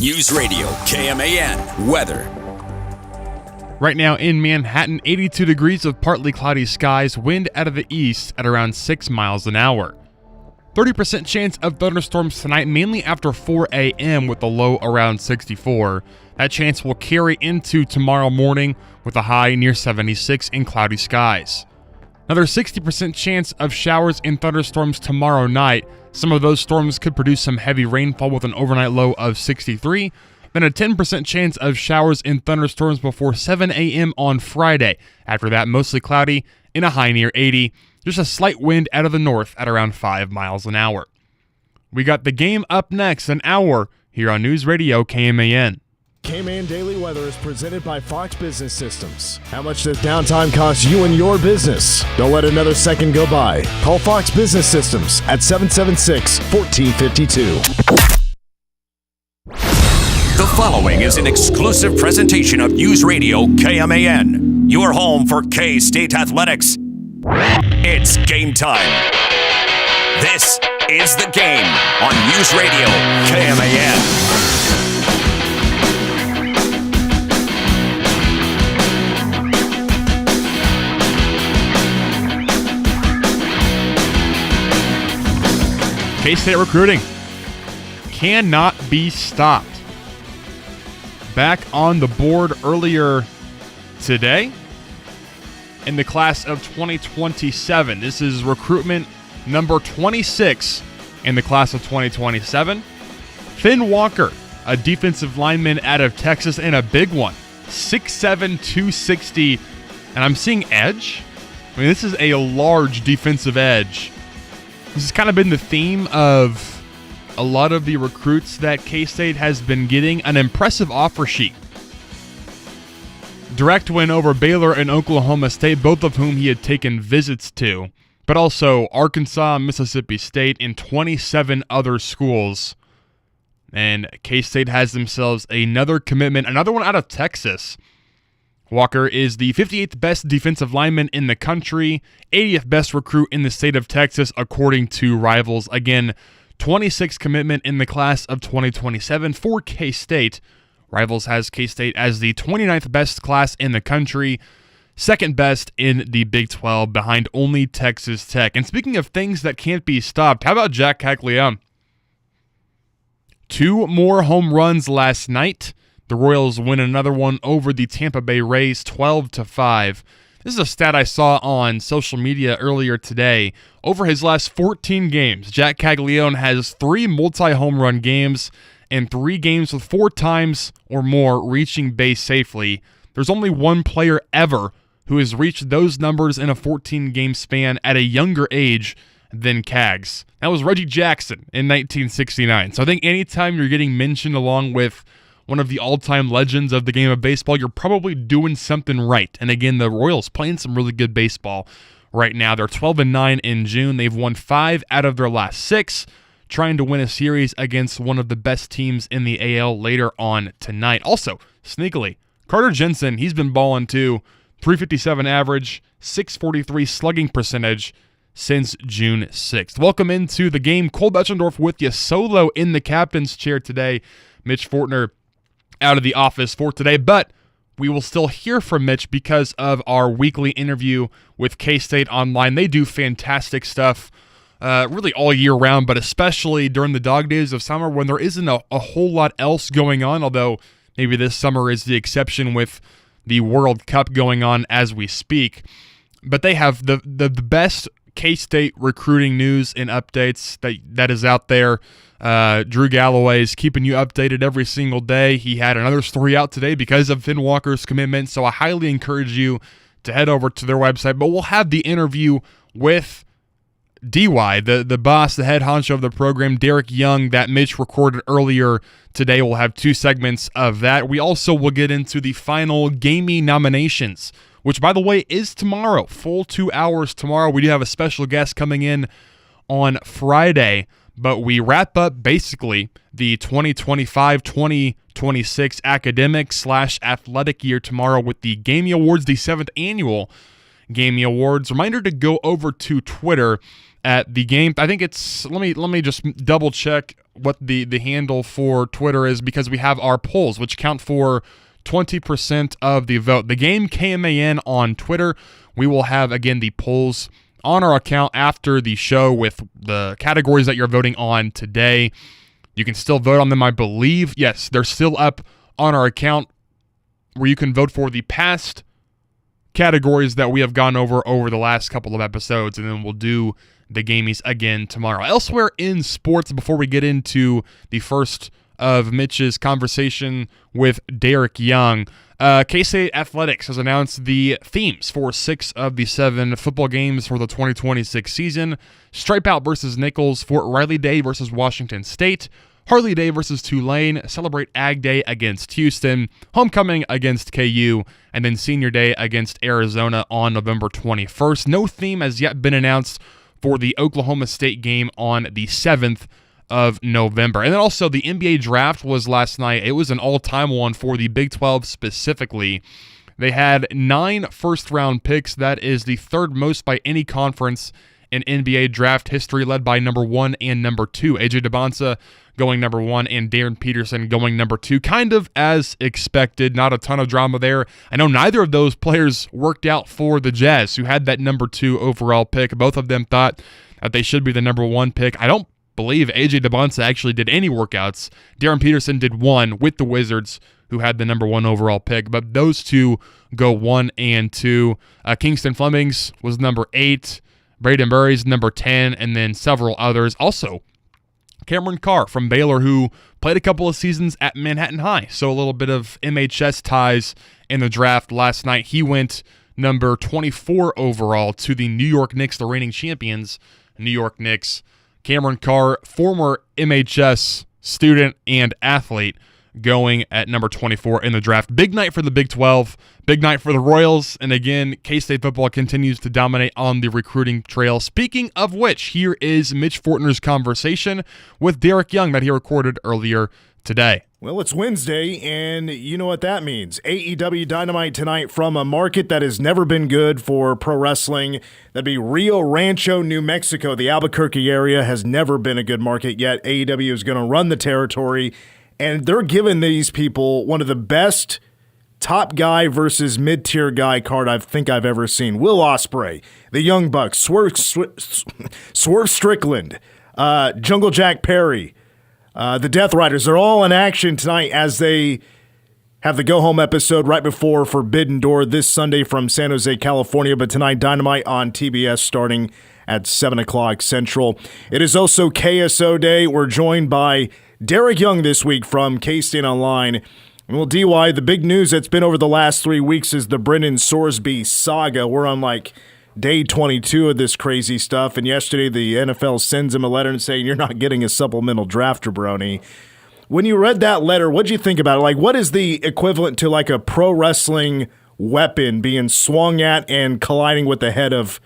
News Radio KMAN weather. Right now in Manhattan, 82 degrees with partly cloudy skies, wind out of the east at around 6 miles an hour. 30% chance of thunderstorms tonight, mainly after 4 a.m. with a low around 64. That chance will carry into tomorrow morning with a high near 76 in cloudy skies. Another 60% chance of showers and thunderstorms tomorrow night. Some of those storms could produce some heavy rainfall with an overnight low of 63. Then a 10% chance of showers and thunderstorms before 7 a.m. on Friday. After that, mostly cloudy and a high near 80. Just a slight wind out of the north at around 5 miles an hour. We got the game up next, an hour, here on News Radio KMAN. KMAN Daily Weather is presented by Fox Business Systems. How much does downtime cost you and your business? Don't let another second go by. Call Fox Business Systems at 776-1452. The following is an exclusive presentation of News Radio KMAN, your home for K-State athletics. It's game time. This is The Game on News Radio KMAN. K-State recruiting cannot be stopped. Back on the board earlier today in the class of 2027. This is recruitment number 26 in the class of 2027. Finn Walker, a defensive lineman out of Texas, and a big one. 6'7", 260, and I'm seeing edge. I mean, this is a large defensive edge. This has kind of been the theme of a lot of the recruits that K-State has been getting, an impressive offer sheet. Direct win over Baylor and Oklahoma State, both of whom he had taken visits to, but also Arkansas, Mississippi State, and 27 other schools. And K-State has themselves another commitment, another one out of Texas. Walker is the 58th best defensive lineman in the country, 80th best recruit in the state of Texas, according to Rivals. Again, 26 commitment in the class of 2027 for K-State. Rivals has K-State as the 29th best class in the country, second best in the Big 12, behind only Texas Tech. And speaking of things that can't be stopped, how about Jack Caglione? 2 more home runs last night. The Royals win another one over the Tampa Bay Rays, 12-5. This is a stat I saw on social media earlier today. Over his last 14 games, Jack Caglione has 3 multi-home run games and 3 games with 4 times or more reaching base safely. There's only one player ever who has reached those numbers in a 14-game span at a younger age than Cags. That was Reggie Jackson in 1969. So I think anytime you're getting mentioned along with one of the all-time legends of the game of baseball, you're probably doing something right. And again, the Royals playing some really good baseball right now. They're 12-9 in June. They've won 5 out of their last 6, trying to win a series against one of the best teams in the AL later on tonight. Also, sneakily, Carter Jensen, he's been balling too. 357 average, 643 slugging percentage since June 6th. Welcome into the game. Cole Betchendorf with you solo in the captain's chair today. Mitch Fortner out of the office for today, but we will still hear from Mitch because of our weekly interview with K-State Online. They do fantastic stuff really all year round, but especially during the dog days of summer when there isn't a whole lot else going on, although maybe this summer is the exception with the World Cup going on as we speak. But they have the best K-State recruiting news and updates that is out there. Drew Galloway is keeping you updated every single day. He had another story out today because of Finn Walker's commitment, so I highly encourage you to head over to their website. But we'll have the interview with DY, the boss, the head honcho of the program, Derek Young, that Mitch recorded earlier today. We'll have 2 segments of that. We also will get into the final Gamey nominations, which, by the way, is tomorrow. Full 2 hours tomorrow. We do have a special guest coming in on Friday, but we wrap up basically the 2025-2026 academic/athletic year tomorrow with the Gamey Awards, the 7th annual Gamey Awards. Reminder to go over to Twitter at the game. I think it's, let me just double check what the handle for Twitter is because we have our polls, which count for 20% of the vote. The Game KMAN on Twitter. We will have, again, the polls on our account after the show with the categories that you're voting on today. You can still vote on them, I believe. Yes, they're still up on our account where you can vote for the past categories that we have gone over the last couple of episodes, and then we'll do the Gamies again tomorrow. Elsewhere in sports, before we get into the first of Mitch's conversation with Derek Young, K-State Athletics has announced the themes for 6 of the 7 football games for the 2026 season. Stripe Out versus Nichols, Fort Riley Day versus Washington State, Harley Day versus Tulane, Celebrate Ag Day against Houston, Homecoming against KU, and then Senior Day against Arizona on November 21st. No theme has yet been announced for the Oklahoma State game on the 7th of November. And then also the NBA draft was last night. It was an all-time one for the Big 12 specifically. They had 9 first-round picks. That is the third most by any conference in NBA draft history, led by number 1 and number 2. AJ DeBonsa going number 1 and Darren Peterson going number 2. Kind of as expected, not a ton of drama there. I know neither of those players worked out for the Jazz, who had that number 2 overall pick. Both of them thought that they should be the number 1 pick. I don't believe AJ DeBonsa actually did any workouts. Darren Peterson did one with the Wizards, who had the number 1 overall pick, but those two go 1 and 2. Kingston Flemings was number 8. Braden Murray's number 10, and then several others. Also, Cameron Carr from Baylor, who played a couple of seasons at Manhattan High, so a little bit of MHS ties in the draft last night. He went number 24 overall to the New York Knicks, the reigning champions, New York Knicks. Cameron Carr, former MHS student and athlete, going at number 24 in the draft. Big night for the Big 12, big night for the Royals, and again, K-State football continues to dominate on the recruiting trail. Speaking of which, here is Mitch Fortner's conversation with Derek Young that he recorded earlier today. Well, it's Wednesday, and you know what that means. AEW Dynamite tonight from a market that has never been good for pro wrestling. That'd be Rio Rancho, New Mexico. The Albuquerque area has never been a good market yet. AEW is going to run the territory, and they're giving these people one of the best top guy versus mid-tier guy card I think I've ever seen. Will Ospreay, the Young Bucks, Swerve Strickland, Jungle Jack Perry, the Death Riders. They're all in action tonight as they have the go-home episode right before Forbidden Door this Sunday from San Jose, California. But tonight, Dynamite on TBS starting at 7 o'clock Central. It is also KSO Day. We're joined by Derek Young this week from K-State Online. And well, DY, the big news that's been over the last 3 weeks is the Brennan Sorsby saga. We're on day 22 of this crazy stuff, and yesterday the NFL sends him a letter and saying, you're not getting a supplemental draft, jabroni. When you read that letter, what'd you think about it? What is the equivalent to a pro wrestling weapon being swung at and colliding with the head of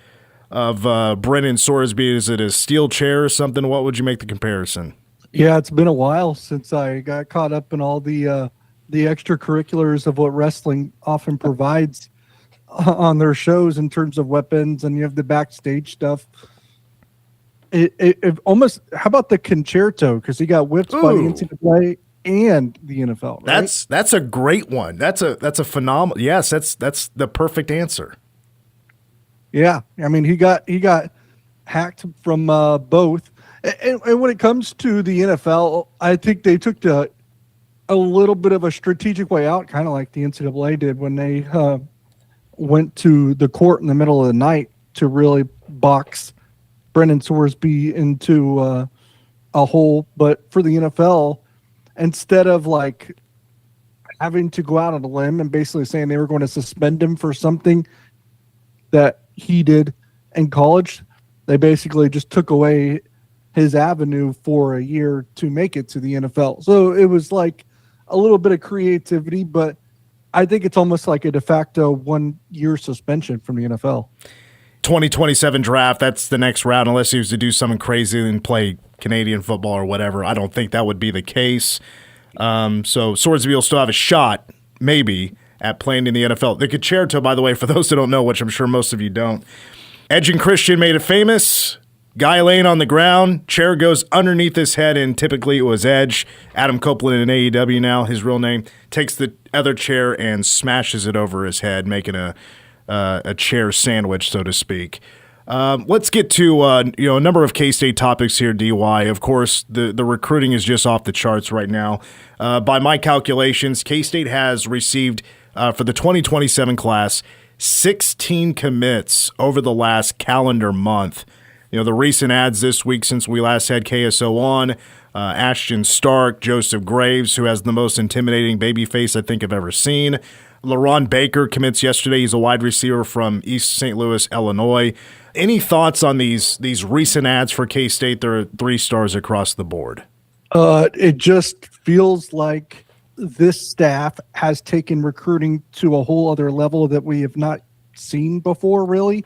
Brennan Sorsby? Is it a steel chair or something? What would you make the comparison? Yeah, it's been a while since I got caught up in all the extracurriculars of what wrestling often provides on their shows in terms of weapons, and you have the backstage stuff. It almost, how about the concerto? Because he got whipped by the NCAA and the NFL. Right? That's a great one. That's a phenomenal. Yes, that's the perfect answer. Yeah, I mean he got hacked from both. And when it comes to the NFL, I think they took a little bit of a strategic way out, kind of like the NCAA did when they went to the court in the middle of the night to really box Brennan Sorsby into a hole. But for the NFL, instead of having to go out on a limb and basically saying they were going to suspend him for something that he did in college, they basically just took away his avenue for a year to make it to the NFL. So it was a little bit of creativity, but I think it's almost like a de facto 1 year suspension from the NFL. 2027 draft, that's the next round, unless he was to do something crazy and play Canadian football or whatever. I don't think that would be the case. So Sorsby will still have a shot, maybe, at playing in the NFL. The concerto, by the way, for those that don't know, which I'm sure most of you don't, Edge and Christian made it famous. Guy laying on the ground, chair goes underneath his head, and typically it was Edge. Adam Copeland in AEW now, his real name, takes the other chair and smashes it over his head, making a chair sandwich, so to speak. Let's get to a number of K-State topics here, DY. Of course, the recruiting is just off the charts right now. By my calculations, K-State has received, for the 2027 class, 16 commits over the last calendar month. The recent ads this week since we last had KSO on, Ashton Stark, Joseph Graves, who has the most intimidating baby face I think I've ever seen. LaRon Baker commits yesterday. He's a wide receiver from East St. Louis, Illinois. Any thoughts on these recent ads for K-State? There are 3 stars across the board. It just feels like this staff has taken recruiting to a whole other level that we have not seen before, really.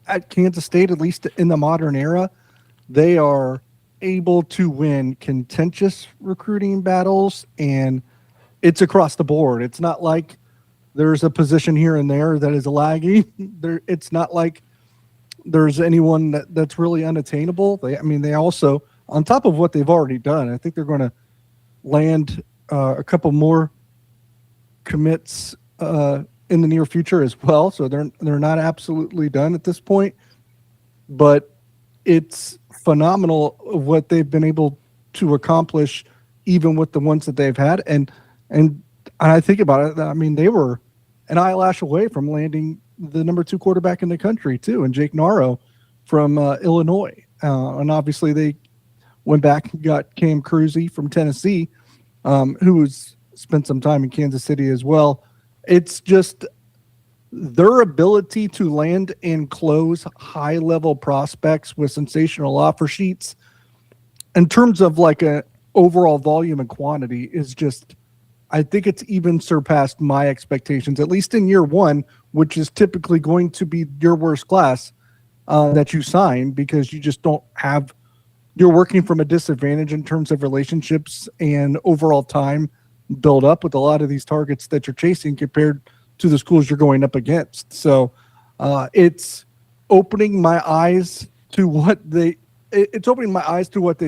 At Kansas State, at least in the modern era, they are able to win contentious recruiting battles, and it's across the board. It's not like there's a position here and there that is lagging. It's not like there's anyone that's really unattainable. They also, on top of what they've already done, I think they're going to land a couple more commits in the near future as well. So they're not absolutely done at this point, but it's phenomenal what they've been able to accomplish, even with the ones that they've had. And I think about it. They were an eyelash away from landing the number 2 quarterback in the country too, and Jake Naro from Illinois. And obviously they went back and got Cam Cruzy from Tennessee, who's spent some time in Kansas City as well. It's just their ability to land and close high-level prospects with sensational offer sheets in terms of like a overall volume and quantity is just, I think it's even surpassed my expectations, at least in year 1, which is typically going to be your worst class that you sign, because you just don't have, you're working from a disadvantage in terms of relationships and overall time build up with a lot of these targets that you're chasing compared to the schools you're going up against. So it's opening my eyes to what they've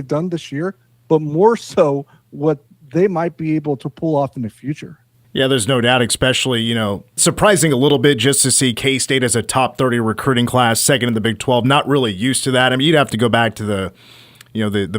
done this year, but more so what they might be able to pull off in the future. Yeah, there's no doubt, especially, surprising a little bit just to see K-State as a top 30 recruiting class, second in the Big 12. Not really used to that. You'd have to go back to the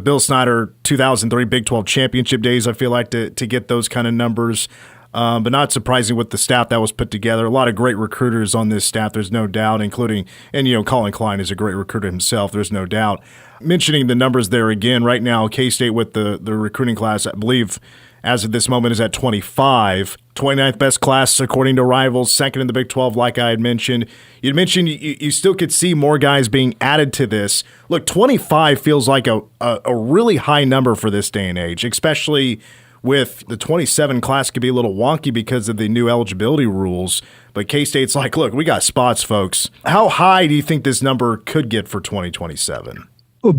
Bill Snyder 2003 Big 12 championship days, I feel like, to get those kind of numbers. But not surprising with the staff that was put together. A lot of great recruiters on this staff, there's no doubt, including, and Colin Klein is a great recruiter himself, there's no doubt. Mentioning the numbers there again, right now, K-State with the recruiting class, I believe, as of this moment, is at 25. 29th best class according to Rivals, second in the Big 12, like I had mentioned. You mentioned you still could see more guys being added to this. Look, 25 feels like a really high number for this day and age, especially with the 27 class could be a little wonky because of the new eligibility rules. But K-State's like, look, we got spots, folks. How high do you think this number could get for 2027?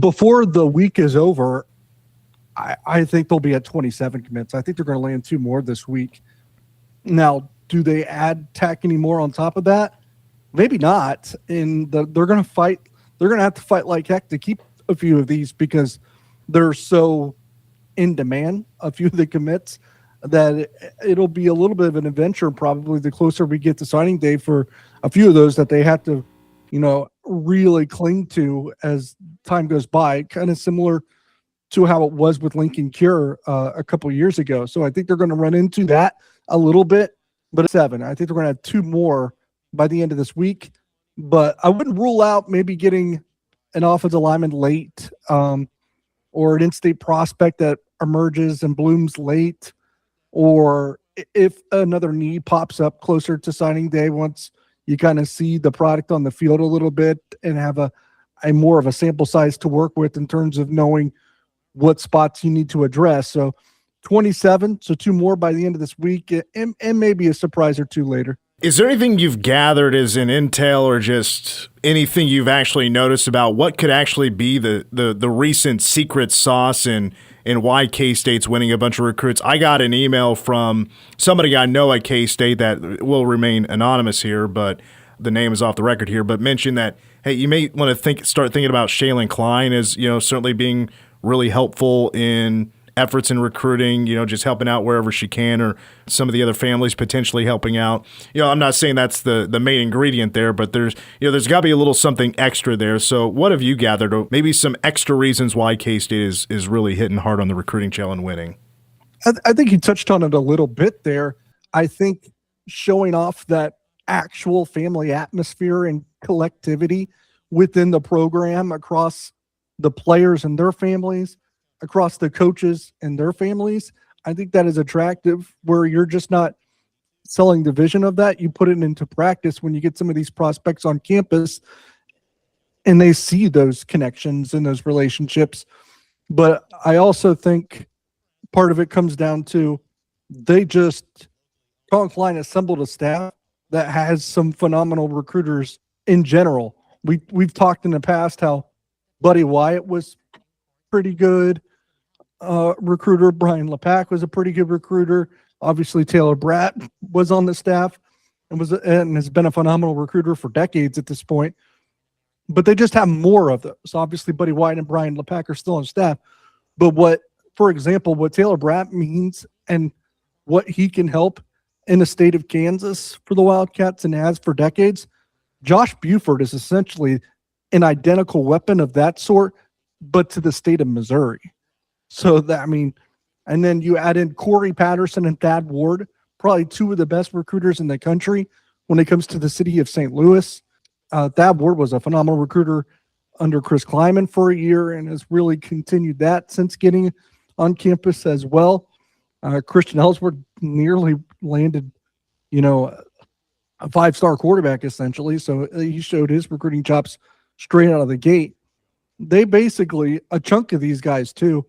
Before the week is over, I think they'll be at 27 commits. I think they're going to land 2 more this week. Now, do they tack any more on top of that? Maybe not. And they're going to fight. They're going to have to fight like heck to keep a few of these because they're so in demand, a few of the commits, that it'll be a little bit of an adventure probably the closer we get to signing day for a few of those that they have to, really cling to as time goes by, kind of similar to how it was with Lincoln Cure a couple years ago. So I think they're going to run into that a little bit, but it's 7. I think they're going to have 2 more by the end of this week, but I wouldn't rule out maybe getting an offensive lineman late or an in-state prospect that emerges and blooms late, or if another need pops up closer to signing day once you kind of see the product on the field a little bit and have a more of a sample size to work with in terms of knowing what spots you need to address. So 27, so 2 more by the end of this week, and maybe a surprise or 2 later. Is there anything you've gathered as an intel or just anything you've actually noticed about what could actually be the recent secret sauce and why K-State's winning a bunch of recruits? I got an email from somebody I know at K-State that will remain anonymous here, but the name is off the record here, but mentioned that, hey, you may want to start thinking about Shaylin Klein as, certainly being really helpful in efforts in recruiting, just helping out wherever she can, or some of the other families potentially helping out. I'm not saying that's the main ingredient there, but there's got to be a little something extra there. So what have you gathered, or maybe some extra reasons why K-State is really hitting hard on the recruiting trail and winning? I think you touched on it a little bit there. I think showing off that actual family atmosphere and collectivity within the program across the players and their families, across the coaches and their families, I think that is attractive, where you're just not selling the vision of that. You put it into practice when you get some of these prospects on campus and they see those connections and those relationships. But I also think part of it comes down to Colin Klein assembled a staff that has some phenomenal recruiters in general. We've talked in the past how Buddy Wyatt was pretty good recruiter. Brian Lepak was a pretty good recruiter. Obviously, Taylor Bratt was on the staff and has been a phenomenal recruiter for decades at this point. But they just have more of those. Obviously, Buddy Wyatt and Brian Lepak are still on staff. But for example, what Taylor Bratt means and what he can help in the state of Kansas for the Wildcats and has for decades, Josh Buford is essentially an identical weapon of that sort, but to the state of Missouri. So and then you add in Corey Patterson and Thad Ward, probably two of the best recruiters in the country when it comes to the city of St. Louis. Thad Ward was a phenomenal recruiter under Chris Kleiman for a year and has really continued that since getting on campus as well. Christian Ellsworth nearly landed, a 5-star quarterback essentially. So he showed his recruiting chops straight out of the gate. They basically, a chunk of these guys too,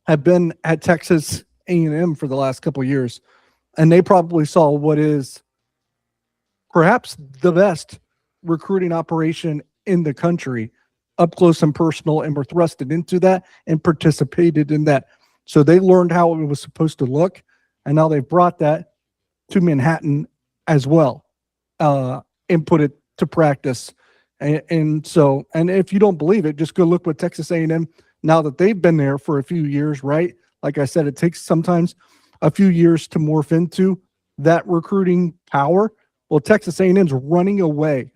have been at Texas A&M for the last couple of years, and they probably saw what is perhaps the best recruiting operation in the country up close and personal, and were thrusted into that and participated in that. So they learned how it was supposed to look, and now they've brought that to Manhattan as well, and put it to practice. And if you don't believe it, just go look what Texas A&M, now that they've been there for a few years, right? Like I said, it takes sometimes a few years to morph into that recruiting power. Well, Texas A&M's running away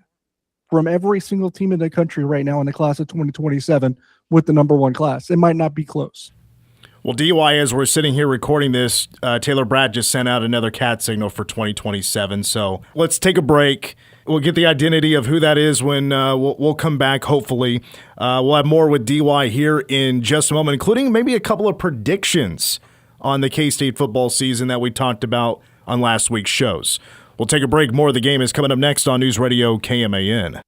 from every single team in the country right now in the class of 2027 with the number one class. It might not be close. Well, DY, as we're sitting here recording this, Taylor Bratt just sent out another cat signal for 2027. So let's take a break. We'll get the identity of who that is when we'll come back, hopefully. We'll have more with DY here in just a moment, including maybe a couple of predictions on the K-State football season that we talked about on last week's shows. We'll take a break. More of the game is coming up next on News Radio KMAN.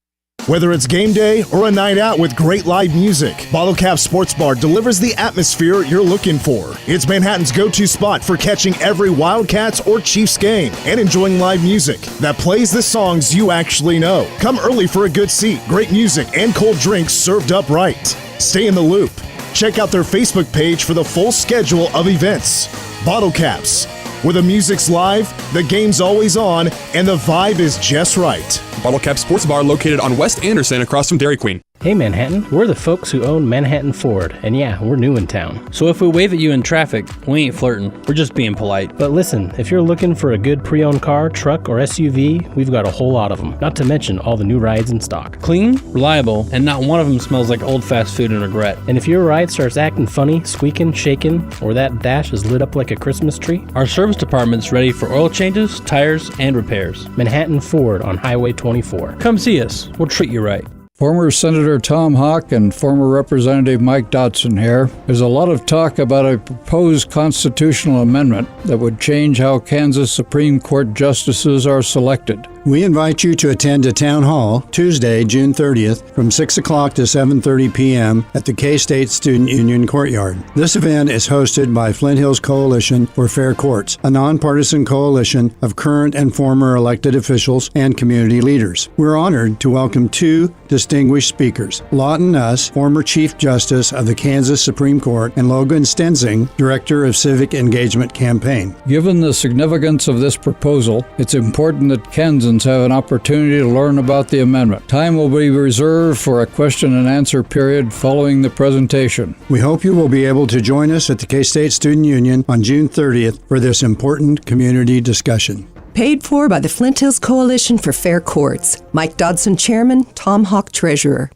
Whether it's game day or a night out with great live music, Bottle Cap Sports Bar delivers the atmosphere you're looking for. It's Manhattan's go-to spot for catching every Wildcats or Chiefs game and enjoying live music that plays the songs you actually know. Come early for a good seat, great music, and cold drinks served up right. Stay in the loop. Check out their Facebook page for the full schedule of events. Bottle Caps, where the music's live, the game's always on, and the vibe is just right. Bottle Cap Sports Bar located on West Anderson across from Dairy Queen. Hey Manhattan, we're the folks who own Manhattan Ford, and yeah, we're new in town. So if we wave at you in traffic, we ain't flirting, we're just being polite. But listen, if you're looking for a good pre-owned car, truck, or SUV, we've got a whole lot of them, not to mention all the new rides in stock. Clean, reliable, and not one of them smells like old fast food and regret. And if your ride starts acting funny, squeaking, shaking, or that dash is lit up like a Christmas tree, our service department's ready for oil changes, tires, and repairs. Manhattan Ford on Highway 24. Come see us, we'll treat you right. Former Senator Tom Hawk and former Representative Mike Dotson here. There's a lot of talk about a proposed constitutional amendment that would change how Kansas Supreme Court justices are selected. We invite you to attend a town hall Tuesday, June 30th from 6 o'clock to 7:30 p.m. at the K-State Student Union Courtyard. This event is hosted by Flint Hills Coalition for Fair Courts, a nonpartisan coalition of current and former elected officials and community leaders. We're honored to welcome two distinguished speakers, Lawton Nuss, former Chief Justice of the Kansas Supreme Court, and Logan Stenzing, Director of Civic Engagement Campaign. Given the significance of this proposal, it's important that Kansans citizens have an opportunity to learn about the amendment. Time will be reserved for a question and answer period following the presentation. We hope you will be able to join us at the K-State Student Union on June 30th for this important community discussion. Paid for by the Flint Hills Coalition for Fair Courts. Mike Dodson, Chairman, Tom Hawk, Treasurer.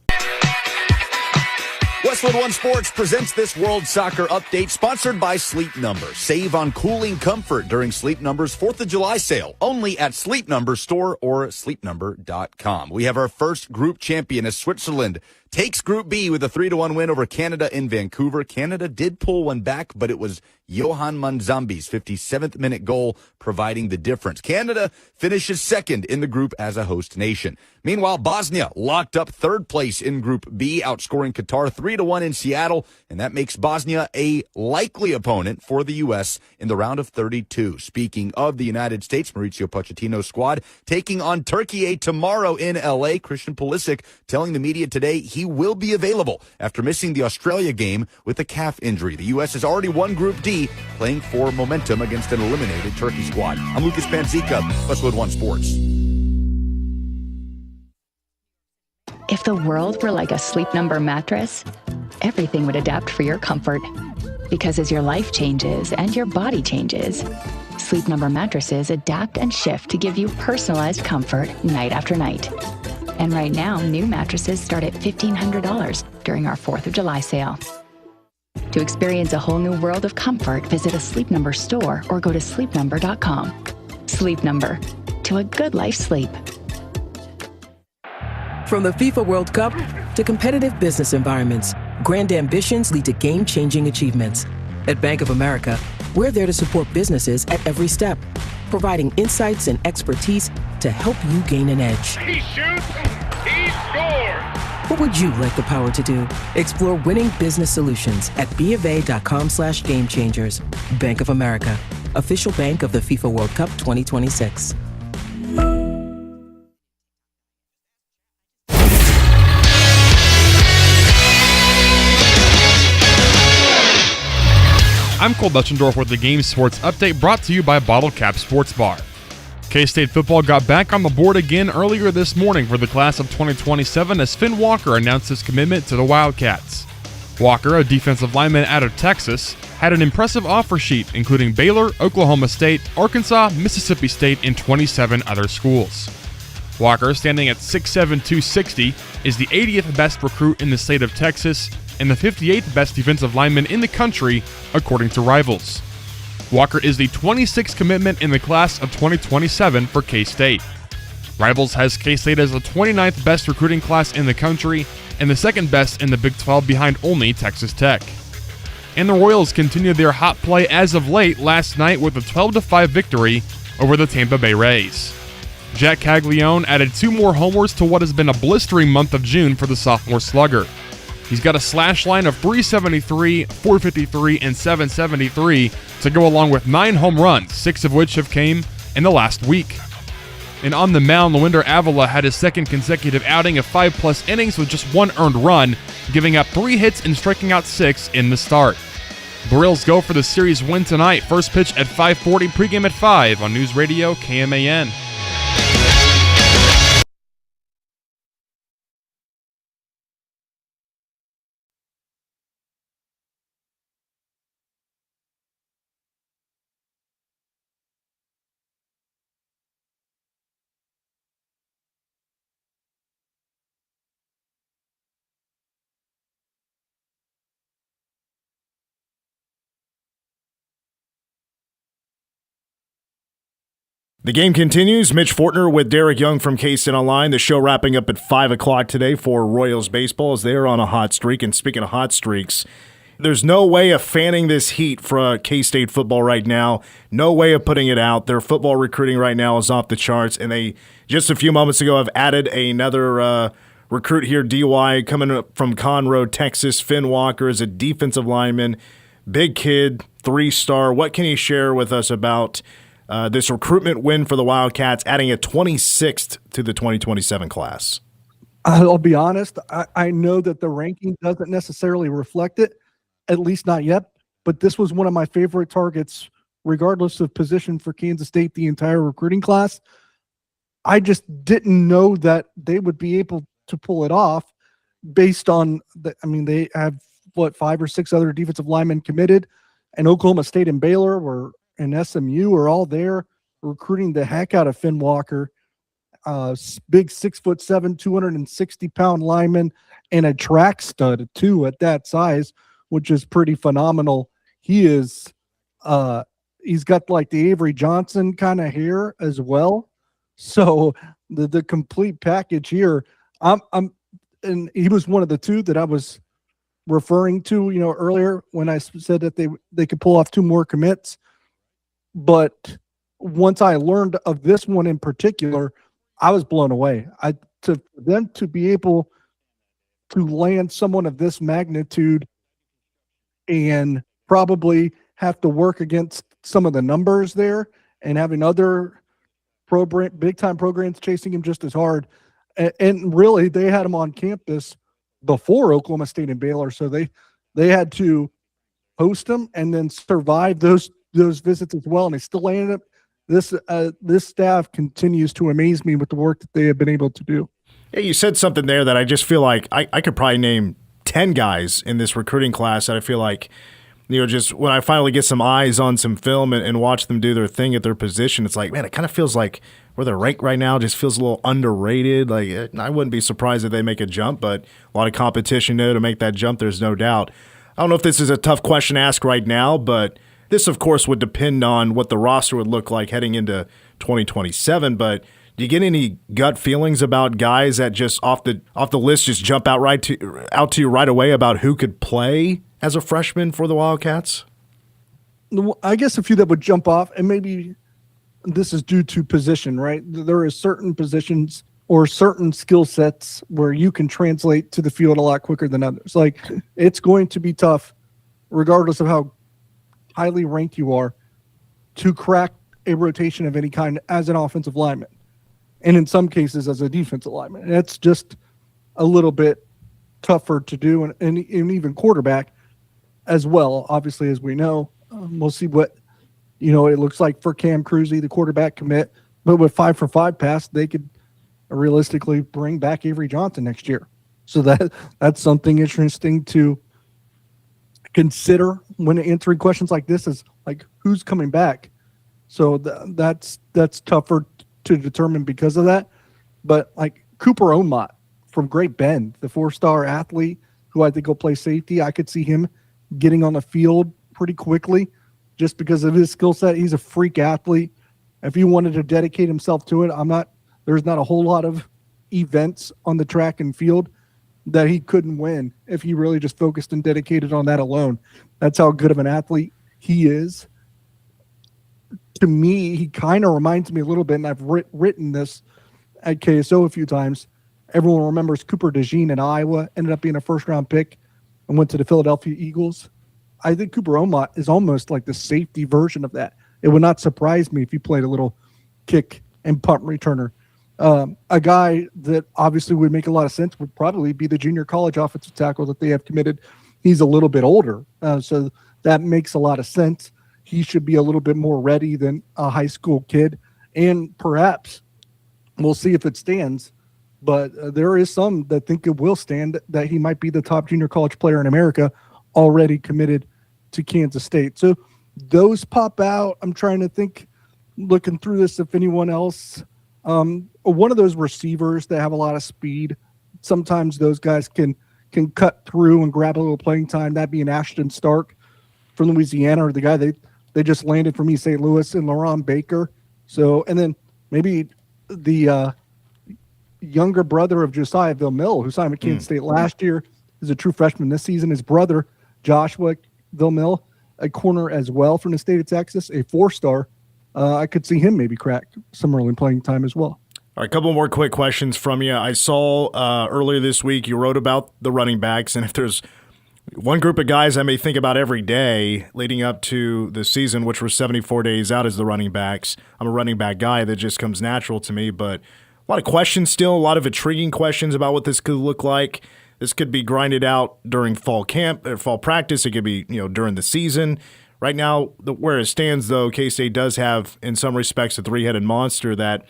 Westwood One Sports presents this World Soccer Update, sponsored by Sleep Number. Save on cooling comfort during Sleep Number's 4th of July sale, only at Sleep Number store or sleepnumber.com. We have our first group champion as Switzerland takes Group B with a 3-1 win over Canada in Vancouver. Canada did pull one back, but it was Johan Manzambi's 57th minute goal providing the difference. Canada finishes second in the group as a host nation. Meanwhile, Bosnia locked up third place in Group B, outscoring Qatar 3-1 in Seattle, and that makes Bosnia a likely opponent for the U.S. in the round of 32. Speaking of the United States, Mauricio Pochettino's squad taking on Turkey tomorrow in L.A. Christian Pulisic telling the media today he will be available after missing the Australia game with a calf injury. The U.S. has already won Group D, playing for momentum against an eliminated Turkey squad. I'm Lucas Panzica, Westwood One Sports. If the world were like a Sleep Number mattress, everything would adapt for your comfort. Because as your life changes and your body changes, Sleep Number mattresses adapt and shift to give you personalized comfort night after night. And right now, new mattresses start at $1,500 during our 4th of July sale. To experience a whole new world of comfort, visit a Sleep Number store or go to sleepnumber.com. Sleep Number, to a good life sleep. From the FIFA World Cup to competitive business environments, grand ambitions lead to game-changing achievements. At Bank of America, we're there to support businesses at every step, providing insights and expertise to help you gain an edge. He shoots, he scores! What would you like the power to do? Explore winning business solutions at BofA.com/gamechangers. Bank of America, official bank of the FIFA World Cup 2026. I'm Cole Betchendorf with the Game Sports Update, brought to you by Bottle Cap Sports Bar. K-State football got back on the board again earlier this morning for the class of 2027 as Finn Walker announced his commitment to the Wildcats. Walker, a defensive lineman out of Texas, had an impressive offer sheet including Baylor, Oklahoma State, Arkansas, Mississippi State, and 27 other schools. Walker, standing at 6'7", 260, is the 80th best recruit in the state of Texas and the 58th best defensive lineman in the country, according to Rivals. Walker is the 26th commitment in the class of 2027 for K-State. Rivals has K-State as the 29th best recruiting class in the country and the second best in the Big 12 behind only Texas Tech. And the Royals continued their hot play as of late last night with a 12-5 victory over the Tampa Bay Rays. Jack Caglione added 2 more homers to what has been a blistering month of June for the sophomore slugger. He's got a slash line of 373, 453, and 773 to go along with 9 home runs, 6 of which have came in the last week. And on the mound, Lewinder Avila had his second consecutive outing of 5+ innings with just 1 earned run, giving up 3 hits and striking out 6 in the start. The Royals go for the series win tonight. First pitch at 5:40, pregame at 5 on News Radio KMAN. The game continues. Mitch Fortner with Derek Young from K-State Online. The show wrapping up at 5 o'clock today for Royals baseball as they're on a hot streak. And speaking of hot streaks, there's no way of fanning this heat for K-State football right now. No way of putting it out. Their football recruiting right now is off the charts. And they, just a few moments ago, have added another recruit here, DY, coming up from Conroe, Texas. Finn Walker is a defensive lineman. Big kid, 3-star. What can you share with us about this recruitment win for the Wildcats, adding a 26th to the 2027 class? I'll be honest. I know that the ranking doesn't necessarily reflect it, at least not yet, but this was one of my favorite targets, regardless of position for Kansas State, the entire recruiting class. I just didn't know that they would be able to pull it off based on they have 5 or 6 other defensive linemen committed, and Oklahoma State and Baylor and SMU are all there recruiting the heck out of Finn Walker. Big 6'7", 260-pound lineman, and a track stud too at that size, which is pretty phenomenal. He's got like the Avery Johnson kind of hair as well. So the complete package here. And he was one of the two that I was referring to, earlier when I said that they could pull off 2 more commits. But once I learned of this one in particular, I was blown away. For them to be able to land someone of this magnitude and probably have to work against some of the numbers there and having other big-time programs chasing him just as hard. And really, they had him on campus before Oklahoma State and Baylor, so they had to host him and then survive those visits as well, and they still landed up. This staff continues to amaze me with the work that they have been able to do. Yeah, you said something there that I just feel like I could probably name 10 guys in this recruiting class that I feel like, just when I finally get some eyes on some film and watch them do their thing at their position, it's like, man, it kind of feels like where they're ranked right now just feels a little underrated. Like, I wouldn't be surprised if they make a jump, but a lot of competition there to make that jump, there's no doubt. I don't know if this is a tough question to ask right now, but this, of course, would depend on what the roster would look like heading into 2027, but do you get any gut feelings about guys that just off the list just jump out to you right away about who could play as a freshman for the Wildcats? I guess a few that would jump off, and maybe this is due to position, right? There are certain positions or certain skill sets where you can translate to the field a lot quicker than others. Like, it's going to be tough, regardless of how highly ranked you are, to crack a rotation of any kind as an offensive lineman, and in some cases as a defensive lineman. And it's just a little bit tougher to do, and even quarterback as well, obviously, as we know. We'll see what it looks like for Cam Cruzy, the quarterback commit, but with 5 for 5 pass, they could realistically bring back Avery Johnson next year. So that's something interesting to consider when answering questions like this, is like, who's coming back. So that's tougher to determine because of that. But like Cooper Omott from Great Bend, the 4-star athlete who I think will play safety, I could see him getting on the field pretty quickly just because of his skill set. He's a freak athlete. If he wanted to dedicate himself to it, there's not a whole lot of events on the track and field that he couldn't win if he really just focused and dedicated on that alone. That's how good of an athlete he is. To me, he kind of reminds me a little bit, and I've written this at KSO a few times. Everyone remembers Cooper DeJean in Iowa, ended up being a first-round pick and went to the Philadelphia Eagles. I think Cooper Omott is almost like the safety version of that. It would not surprise me if he played a little kick and punt returner. A guy that obviously would make a lot of sense would probably be the junior college offensive tackle that they have committed. He's a little bit older, so that makes a lot of sense. He should be a little bit more ready than a high school kid, and perhaps we'll see if it stands, but there is some that think it will stand, that he might be the top junior college player in America already committed to Kansas State. So those pop out. I'm trying to think, looking through this, if anyone else, one of those receivers that have a lot of speed, sometimes those guys can cut through and grab a little playing time. That'd be an Ashton Stark from Louisiana, or the guy they just landed from East St. Louis, and Laron Baker. So, and then maybe the younger brother of Josiah Villamil, who signed with Kansas State last year, is a true freshman this season. His brother, Joshua Villamil, a corner as well from the state of Texas, a 4-star. I could see him maybe crack some early playing time as well. All right, a couple more quick questions from you. I saw earlier this week you wrote about the running backs, and if there's one group of guys I may think about every day leading up to the season, which we're 74 days out, as the running backs. I'm a running back guy. That just comes natural to me, but a lot of questions still, a lot of intriguing questions about what this could look like. This could be grinded out during fall camp or fall practice. It could be, during the season. Right now, where it stands, though, K-State does have, in some respects, a 3-headed monster that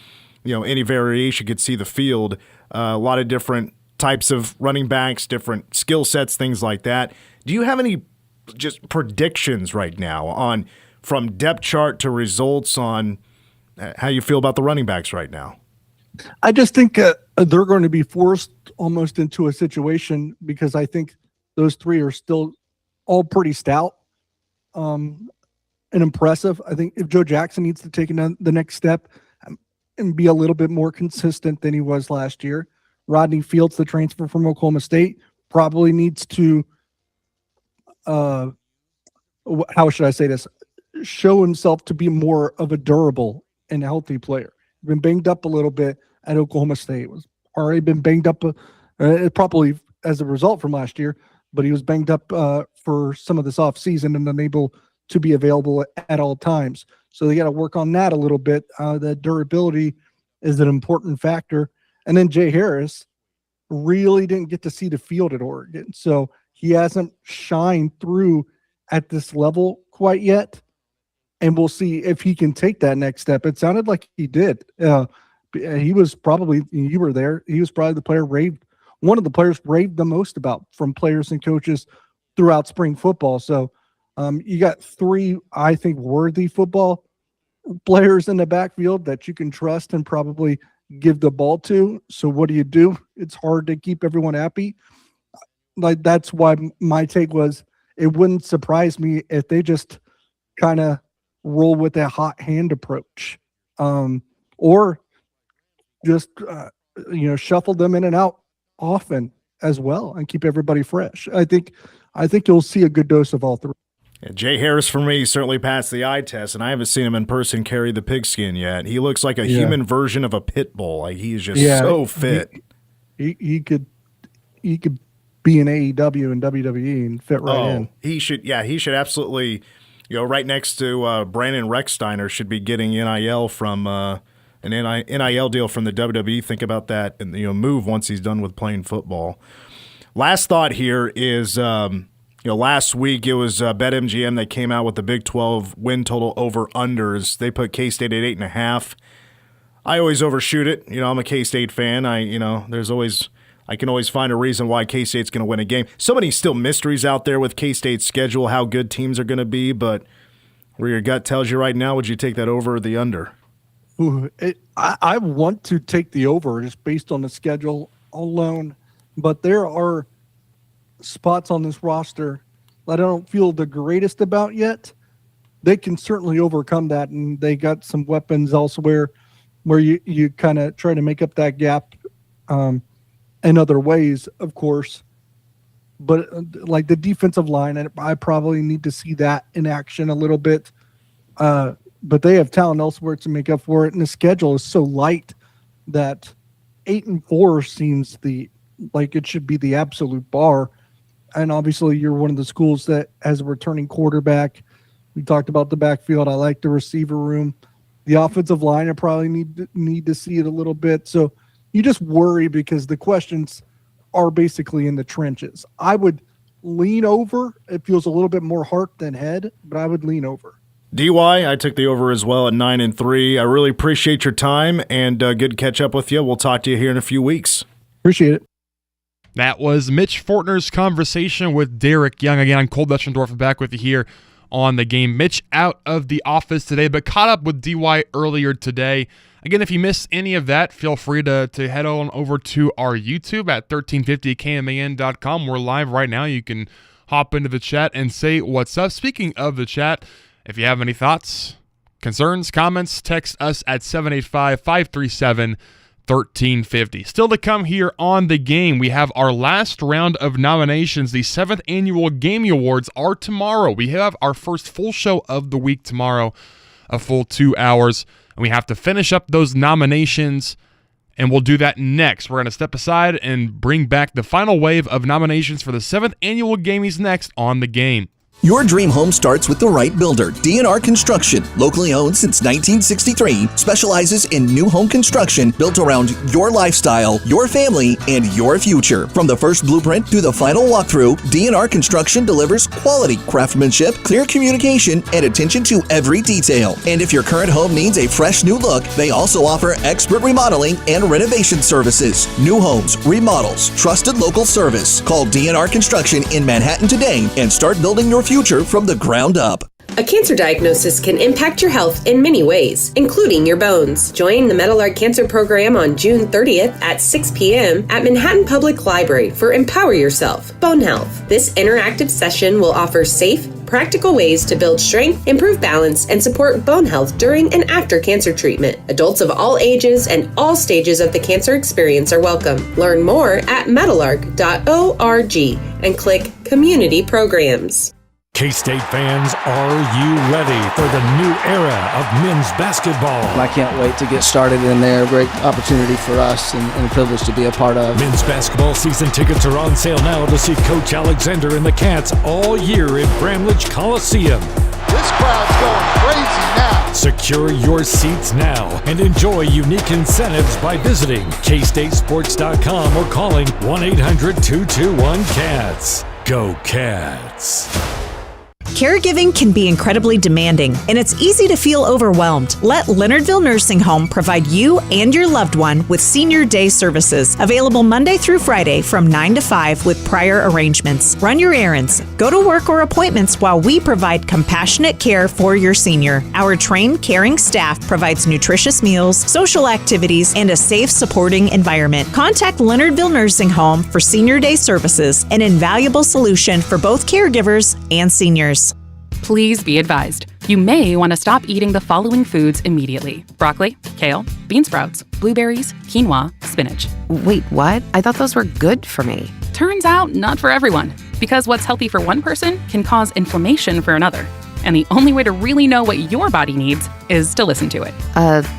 any variation could see the field. A lot of different types of running backs, different skill sets, things like that. Do you have any just predictions right now on from depth chart to results on how you feel about the running backs right now? I just think they're going to be forced almost into a situation because I think those three are still all pretty stout and impressive. I think if Joe Jackson needs to take the next step and be a little bit more consistent than he was last year, Rodney Fields, the transfer from Oklahoma State, probably needs to, how should I say this, show himself to be more of a durable and healthy player. Been banged up a little bit at Oklahoma State. Was already been banged up probably as a result from last year, but he was banged up for some of this offseason and unable to be available at all times. So they got to work on that a little bit. The durability is an important factor. And then Jay Harris really didn't get to see the field at Oregon. So he hasn't shined through at this level quite yet. And we'll see if he can take that next step. It sounded like he did. He was probably, you were there, he was probably one of the players raved the most about from players and coaches throughout spring football. So you got three, I think, worthy football players in the backfield that you can trust and probably give the ball to. So what do? It's hard to keep everyone happy. Like, that's why my take was it wouldn't surprise me if they just kind of roll with a hot hand approach, or just shuffle them in and out often as well and keep everybody fresh. I think you'll see a good dose of all three. Yeah, Jay Harris for me certainly passed the eye test, and I haven't seen him in person carry the pigskin yet. He looks like a human version of a pit bull. Like, he's just so fit. He could be in AEW and WWE and fit right in. He should absolutely. Right next to Brandon Rechsteiner should be getting NIL from an NIL deal from the WWE. Think about that and move once he's done with playing football. Last thought here is last week it was BetMGM that came out with the Big 12 win total over unders. They put K-State at 8.5. I always overshoot it. I'm a K-State fan. I can always find a reason why K-State's going to win a game. So many still mysteries out there with K-State's schedule, how good teams are going to be, but where your gut tells you right now, would you take that over or the under? I want to take the over just based on the schedule alone, but there are spots on this roster that I don't feel the greatest about yet. They can certainly overcome that, and they got some weapons elsewhere where you kind of try to make up that gap in other ways, of course. But like the defensive line, I probably need to see that in action a little bit. But they have talent elsewhere to make up for it, and the schedule is so light that 8-4 seems like it should be the absolute bar. And obviously, you're one of the schools that has a returning quarterback. We talked about the backfield. I like the receiver room. The offensive line, I probably need to see it a little bit. So you just worry because the questions are basically in the trenches. I would lean over. It feels a little bit more heart than head, but I would lean over. DY, I took the over as well at 9-3. I really appreciate your time and good to catch up with you. We'll talk to you here in a few weeks. Appreciate it. That was Mitch Fortner's conversation with Derek Young. Again, I'm Cole Deschendorf back with you here on the game. Mitch out of the office today, but caught up with DY earlier today. Again, if you missed any of that, feel free to head on over to our YouTube at 1350kman.com. We're live right now. You can hop into the chat and say what's up. Speaking of the chat, if you have any thoughts, concerns, comments, text us at 785-537-1350. Still to come here on the game, we have our last round of nominations. The 7th annual Gamey Awards are tomorrow. We have our first full show of the week tomorrow, a full 2 hours. And we have to finish up those nominations, and we'll do that next. We're going to step aside and bring back the final wave of nominations for the 7th annual Gameys next on the game. Your dream home starts with the right builder. DNR Construction, locally owned since 1963, specializes in new home construction built around your lifestyle, your family, and your future. From the first blueprint to the final walkthrough, DNR Construction delivers quality craftsmanship, clear communication, and attention to every detail. And if your current home needs a fresh new look, they also offer expert remodeling and renovation services. New homes, remodels, trusted local service. Call DNR Construction in Manhattan today and start building your future from the ground up. A cancer diagnosis can impact your health in many ways, including your bones. Join the Meadowlark Cancer Program on June 30th at 6 p.m. at Manhattan Public Library for Empower Yourself, Bone Health. This interactive session will offer safe, practical ways to build strength, improve balance, and support bone health during and after cancer treatment. Adults of all ages and all stages of the cancer experience are welcome. Learn more at meadowlark.org and click Community Programs. K-State fans, are you ready for the new era of men's basketball? I can't wait to get started in there. Great opportunity for us and a privilege to be a part of. Men's basketball season tickets are on sale now to see Coach Alexander and the Cats all year at Bramlage Coliseum. This crowd's going crazy now. Secure your seats now and enjoy unique incentives by visiting kstatesports.com or calling 1-800-221-CATS. Go Cats. Caregiving can be incredibly demanding, and it's easy to feel overwhelmed. Let Leonardville Nursing Home provide you and your loved one with Senior Day services, available Monday through Friday from 9 to 5 with prior arrangements. Run your errands, go to work or appointments while we provide compassionate care for your senior. Our trained, caring staff provides nutritious meals, social activities, and a safe, supporting environment. Contact Leonardville Nursing Home for Senior Day services, an invaluable solution for both caregivers and seniors. Please be advised, you may want to stop eating the following foods immediately: broccoli, kale, bean sprouts, blueberries, quinoa, spinach. Wait, what? I thought those were good for me. Turns out, not for everyone, because what's healthy for one person can cause inflammation for another. And the only way to really know what your body needs is to listen to it.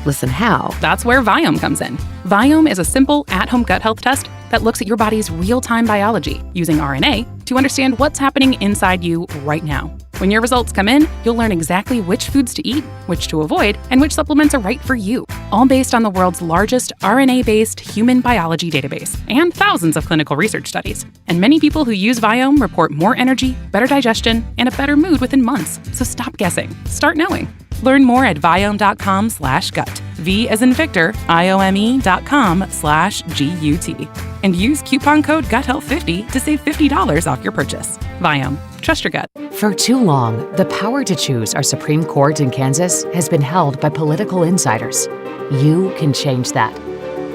Listen how? That's where Viome comes in. Viome is a simple, at-home gut health test that looks at your body's real-time biology using RNA to understand what's happening inside you right now. When your results come in, you'll learn exactly which foods to eat, which to avoid, and which supplements are right for you, all based on the world's largest RNA-based human biology database and thousands of clinical research studies. And many people who use Viome report more energy, better digestion, and a better mood within months. So stop guessing. Start knowing. Learn more at viome.com/gut. V as in Victor, IOME.com/GUT. And use coupon code GUTHEALTH50 to save $50 off your purchase. Viome. Trust your gut. For too long, the power to choose our Supreme Court in Kansas has been held by political insiders. You can change that.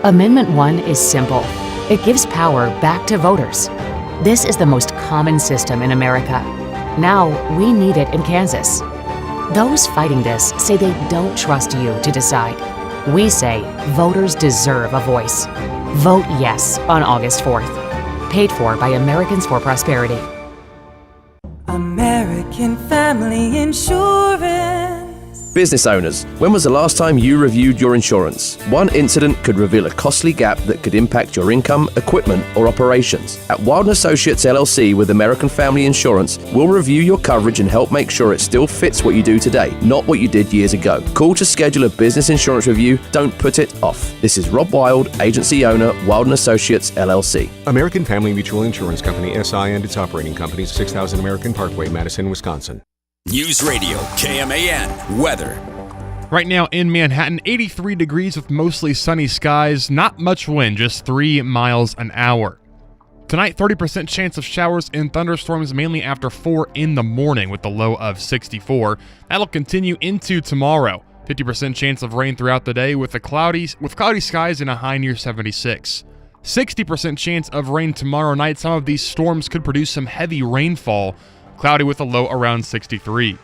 Amendment 1 is simple. It gives power back to voters. This is the most common system in America. Now, we need it in Kansas. Those fighting this say they don't trust you to decide. We say voters deserve a voice. Vote yes on August 4th. Paid for by Americans for Prosperity. American Family Insurance. Business owners, when was the last time you reviewed your insurance? One incident could reveal a costly gap that could impact your income, equipment, or operations. At Wilden Associates LLC with American Family Insurance, we'll review your coverage and help make sure it still fits what you do today, not what you did years ago. Call to schedule a business insurance review. Don't put it off. This is Rob Wild, agency owner, Wilden Associates LLC. American Family Mutual Insurance Company, SI, and its operating companies, 6000 American Parkway, Madison, Wisconsin. News Radio, KMAN, weather. Right now in Manhattan, 83 degrees with mostly sunny skies, not much wind, just 3 miles an hour. Tonight, 30% chance of showers and thunderstorms mainly after 4 in the morning with the low of 64. That'll continue into tomorrow. 50% chance of rain throughout the day with cloudy skies and a high near 76. 60% chance of rain tomorrow night. Some of these storms could produce some heavy rainfall. Cloudy with a low around 63.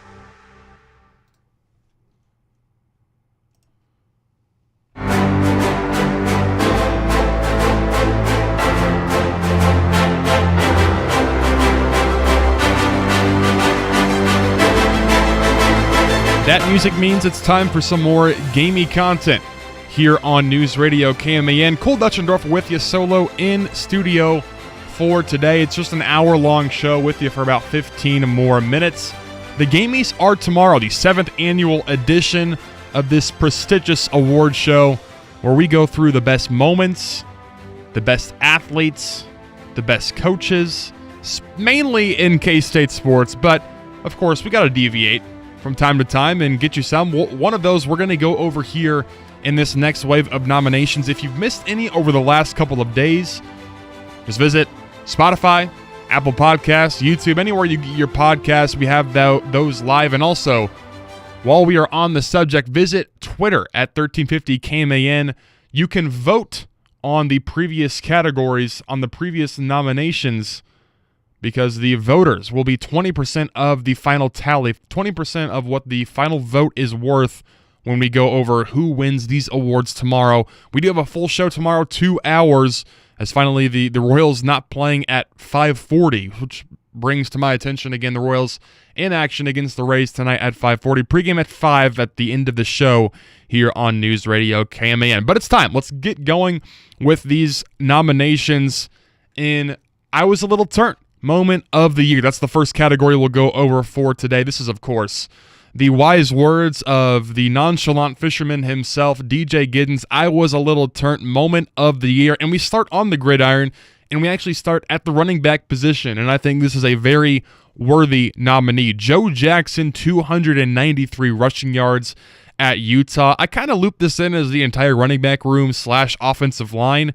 That music means it's time for some more gamey content here on News Radio KMAN. Cole Dutchendorf with you solo in studio for today. It's just an hour-long show with you for about 15 more minutes. The Gameys are tomorrow, the 7th annual edition of this prestigious award show where we go through the best moments, the best athletes, the best coaches, mainly in K-State sports, but of course we got to deviate from time to time and get you some. One of those we're going to go over here in this next wave of nominations. If you've missed any over the last couple of days, just visit Spotify, Apple Podcasts, YouTube, anywhere you get your podcasts. We have those live. And also, while we are on the subject, visit Twitter at 1350 KMAN. You can vote on the previous categories, on the previous nominations, because the voters will be 20% of the final tally, 20% of what the final vote is worth when we go over who wins these awards tomorrow. We do have a full show tomorrow, 2 hours, as finally the Royals not playing at 5:40, which brings to my attention again the Royals in action against the Rays tonight at 5:40. Pregame at 5 at the end of the show here on News Radio KMAN. But it's time. Let's get going with these nominations in I Was a Little Turnt Moment of the Year. That's the first category we'll go over for today. This is, of course, the wise words of the nonchalant fisherman himself, DJ Giddens. I was a little turnt moment of the year. And we start on the gridiron, and we actually start at the running back position. And I think this is a very worthy nominee. Joe Jackson, 293 rushing yards at Utah. I kind of loop this in as the entire running back room / offensive line.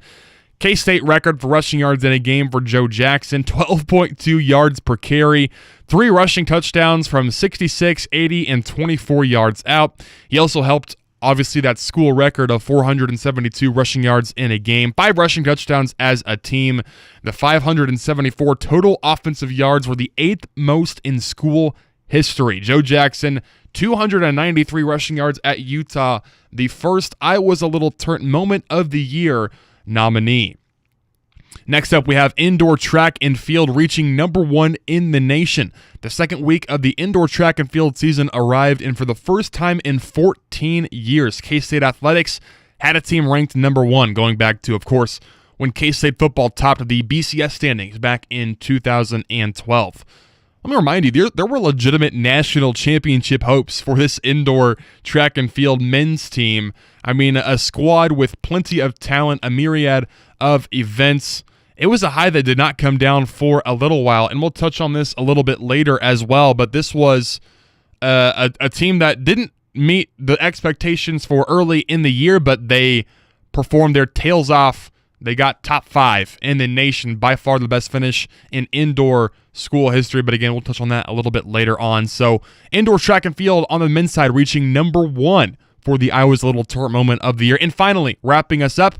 K-State record for rushing yards in a game for Joe Jackson, 12.2 yards per carry, 3 rushing touchdowns from 66, 80, and 24 yards out. He also helped, obviously, that school record of 472 rushing yards in a game, 5 rushing touchdowns as a team. The 574 total offensive yards were the 8th most in school history. Joe Jackson, 293 rushing yards at Utah, the first I Was a Little Turnt Moment of the Year nominee. Next up, we have indoor track and field reaching number 1 in the nation. The second week of the indoor track and field season arrived, and for the first time in 14 years, K-State athletics had a team ranked number 1, going back to, of course, when K-State football topped the BCS standings back in 2012. Let me remind you, there were legitimate national championship hopes for this indoor track and field men's team. I mean, a squad with plenty of talent, a myriad of events. It was a high that did not come down for a little while, and we'll touch on this a little bit later as well, but this was a team that didn't meet the expectations for early in the year, but they performed their tails off. They got top 5 in the nation, by far the best finish in indoor school history. But again, we'll touch on that a little bit later on. So indoor track and field on the men's side reaching number 1 for the I Was a Little Turnt Moment of the Year. And finally, wrapping us up,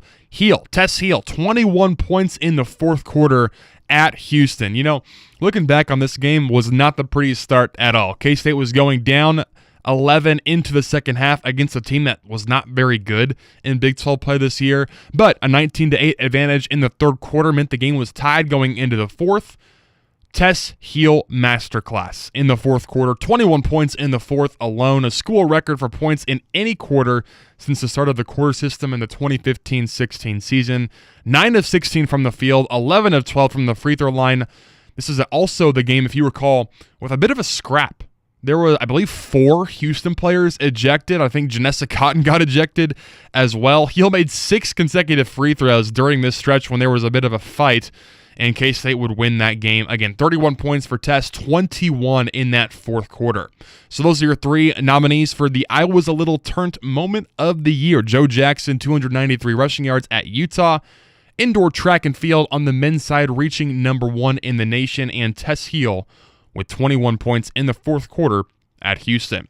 Tess Heel, 21 points in the fourth quarter at Houston. You know, looking back on this game was not the prettiest start at all. K-State was going down 11 into the second half against a team that was not very good in Big 12 play this year, but a 19-8 advantage in the third quarter meant the game was tied going into the fourth. Tess Heel masterclass in the fourth quarter, 21 points in the fourth alone, a school record for points in any quarter since the start of the quarter system in the 2015-16 season. 9 of 16 from the field, 11 of 12 from the free throw line. This is also the game, if you recall, with a bit of a scrap. There were, I believe, 4 Houston players ejected. I think Janessa Cotton got ejected as well. Heel made 6 consecutive free throws during this stretch when there was a bit of a fight, and K-State would win that game. Again, 31 points for Tess, 21 in that fourth quarter. So those are your 3 nominees for the I Was a Little Turnt Moment of the Year. Joe Jackson, 293 rushing yards at Utah. Indoor track and field on the men's side reaching number 1 in the nation, and Tess Heel with 21 points in the fourth quarter at Houston.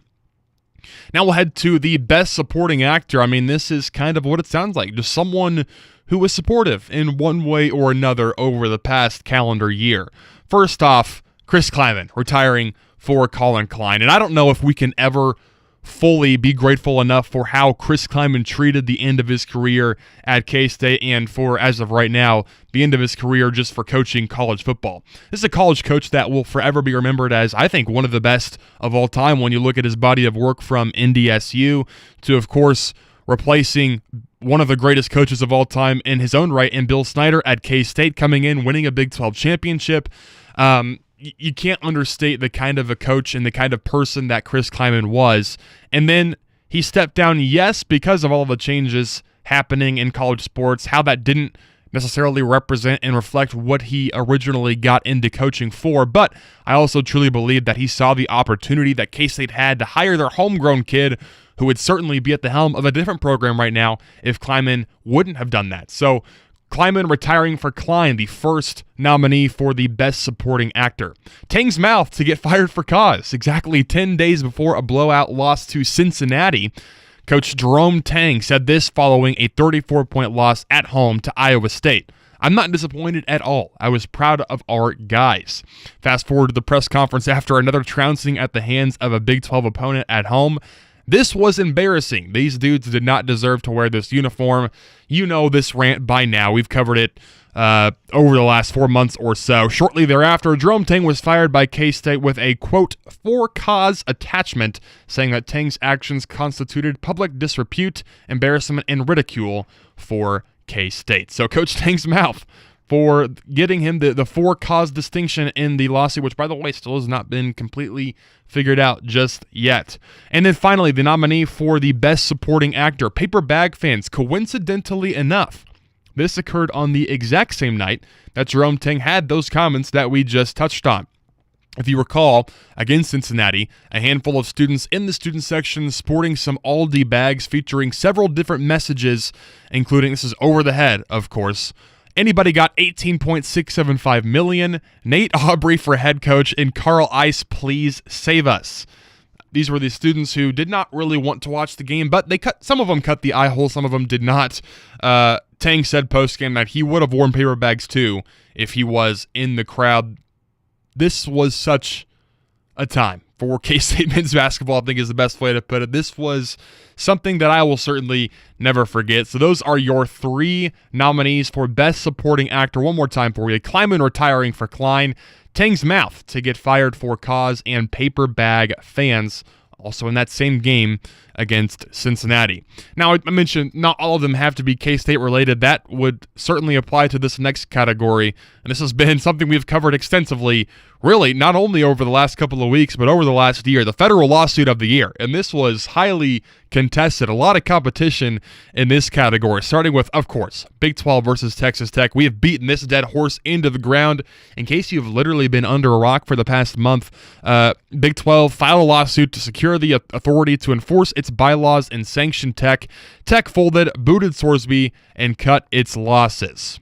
Now we'll head to the best supporting actor. I mean, this is kind of what it sounds like. Just someone who was supportive in one way or another over the past calendar year. First off, Chris Kleiman retiring for Colin Klein. And I don't know if we can ever fully be grateful enough for how Chris Kleiman treated the end of his career at K-State and for, as of right now, the end of his career just for coaching college football. This is a college coach that will forever be remembered as, I think, one of the best of all time when you look at his body of work from NDSU to, of course, replacing one of the greatest coaches of all time in his own right, and Bill Snyder at K-State coming in, winning a Big 12 championship. You can't understate the kind of a coach and the kind of person that Chris Kleiman was. And then he stepped down, yes, because of all the changes happening in college sports, how that didn't necessarily represent and reflect what he originally got into coaching for, but I also truly believe that he saw the opportunity that K-State had to hire their homegrown kid who would certainly be at the helm of a different program right now if Kleiman wouldn't have done that. So Kleiman retiring for Klein, the first nominee for the Best Supporting Actor. Tang's mouth to get fired for cause. Exactly 10 days before a blowout loss to Cincinnati, Coach Jerome Tang said this following a 34-point loss at home to Iowa State. I'm not disappointed at all. I was proud of our guys. Fast forward to the press conference after another trouncing at the hands of a Big 12 opponent at home. This was embarrassing. These dudes did not deserve to wear this uniform. You know this rant by now. We've covered it over the last 4 months or so. Shortly thereafter, Jerome Tang was fired by K-State with a, quote, for cause attachment, saying that Tang's actions constituted public disrepute, embarrassment, and ridicule for K-State. So Coach Tang's mouth for getting him the for cause distinction in the lawsuit, which, by the way, still has not been completely figured out just yet. And then finally, the nominee for the Best Supporting Actor, Paper Bag fans. Coincidentally enough, this occurred on the exact same night that Jerome Tang had those comments that we just touched on. If you recall, against Cincinnati, a handful of students in the student section sporting some Aldi bags featuring several different messages, including, this is over the head, of course, anybody got $18.675 million, Nate Aubrey for head coach, and Carl Ice, please save us. These were the students who did not really want to watch the game, but some of them cut the eye hole, some of them did not. Tang said post-game that he would have worn paper bags too if he was in the crowd. This was such a time for K-State men's basketball, I think is the best way to put it. This was something that I will certainly never forget. So those are your 3 nominees for Best Supporting Actor. One more time for you. Kleiman retiring for Klein, Tang's mouth to get fired for cause, and Paper Bag fans also in that same game against Cincinnati. Now, I mentioned not all of them have to be K-State related. That would certainly apply to this next category, and this has been something we've covered extensively, really, not only over the last couple of weeks, but over the last year, the federal lawsuit of the year. And this was highly contested, a lot of competition in this category, starting with, of course, Big 12 versus Texas Tech. We have beaten this dead horse into the ground. In case you've literally been under a rock for the past month, Big 12 filed a lawsuit to secure the authority to enforce its bylaws and sanction Tech. Tech folded, booted Sorsby, and cut its losses.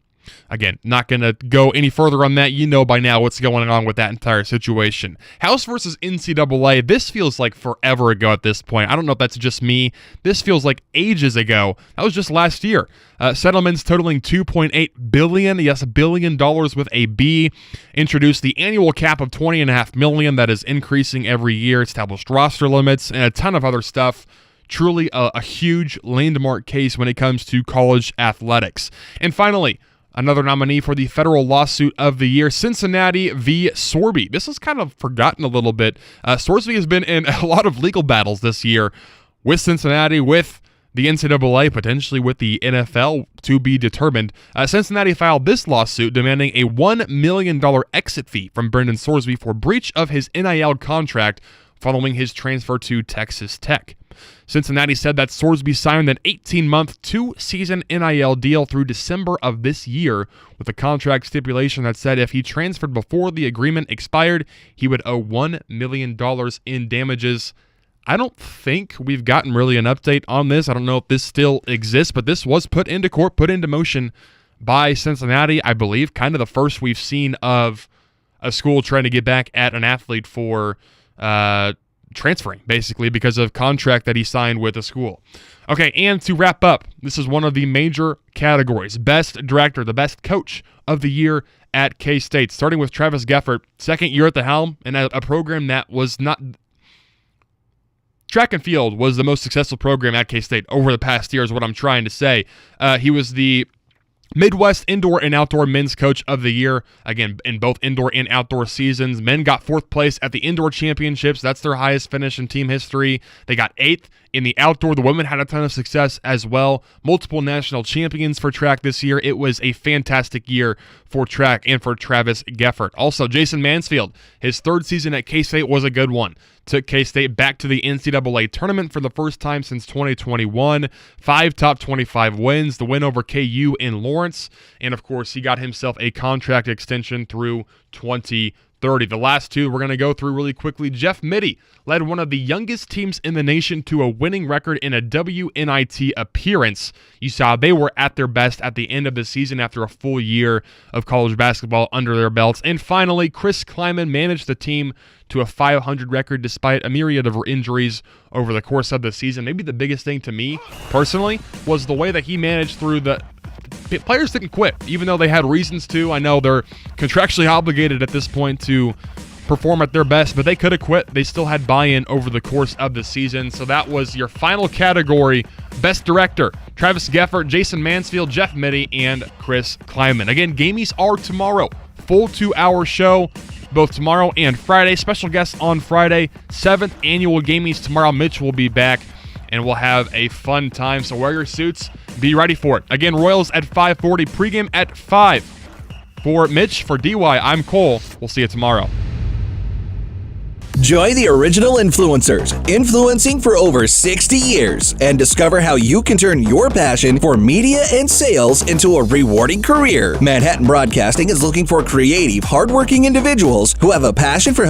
Again, not going to go any further on that. You know by now what's going on with that entire situation. House versus NCAA, this feels like forever ago at this point. I don't know if that's just me. This feels like ages ago. That was just last year. Settlements totaling $2.8 billion, yes, $1 billion with a B. Introduced the annual cap of $20.5 million that is increasing every year. Established roster limits and a ton of other stuff. Truly a huge landmark case when it comes to college athletics. And finally, another nominee for the federal lawsuit of the year, Cincinnati v. Sorby. This is kind of forgotten a little bit. Sorsby has been in a lot of legal battles this year with Cincinnati, with the NCAA, potentially with the NFL, to be determined. Cincinnati filed this lawsuit demanding a $1 million exit fee from Brendan Sorsby for breach of his NIL contract following his transfer to Texas Tech. Cincinnati said that Sorsby signed an 18-month, 2-season NIL deal through December of this year with a contract stipulation that said if he transferred before the agreement expired, he would owe $1 million in damages. I don't think we've gotten really an update on this. I don't know if this still exists, but this was put into court, put into motion by Cincinnati, I believe. Kind of the first we've seen of a school trying to get back at an athlete for transferring, basically, because of contract that he signed with a school. Okay, and to wrap up, this is one of the major categories. Best director, the best coach of the year at K-State, starting with Travis Geffert, second year at the helm, and a program that was not... Track and field was the most successful program at K-State over the past year is what I'm trying to say. He was the Midwest Indoor and Outdoor Men's Coach of the Year, again, in both indoor and outdoor seasons. Men got 4th place at the Indoor Championships. That's their highest finish in team history. They got 8th In the outdoor, the women had a ton of success as well. Multiple national champions for track this year. It was a fantastic year for track and for Travis Geffert. Also, Jason Mansfield, his third season at K-State was a good one. Took K-State back to the NCAA tournament for the first time since 2021. 5 top 25 wins, the win over KU in Lawrence, and of course, he got himself a contract extension through 2030. The last two we're going to go through really quickly. Jeff Mittie led one of the youngest teams in the nation to a winning record in a WNIT appearance. You saw they were at their best at the end of the season after a full year of college basketball under their belts. And finally, Chris Kleiman managed the team to a 500 record despite a myriad of injuries over the course of the season. Maybe the biggest thing to me, personally, was the way that he managed through the... Players didn't quit, even though they had reasons to. I know they're contractually obligated at this point to perform at their best, but they could have quit. They still had buy-in over the course of the season. So that was your final category. Best Director, Travis Geffert, Jason Mansfield, Jeff Mittie, and Chris Kleiman. Again, Gameys are tomorrow. Full 2-hour show, both tomorrow and Friday. Special guest on Friday. 7th annual Gameys tomorrow. Mitch will be back, and we'll have a fun time. So wear your suits. Be ready for it. Again, Royals at 5:40. Pregame at 5. For Mitch, for DY, I'm Cole. We'll see you tomorrow. Join the original influencers, influencing for over 60 years, and discover how you can turn your passion for media and sales into a rewarding career. Manhattan Broadcasting is looking for creative, hardworking individuals who have a passion for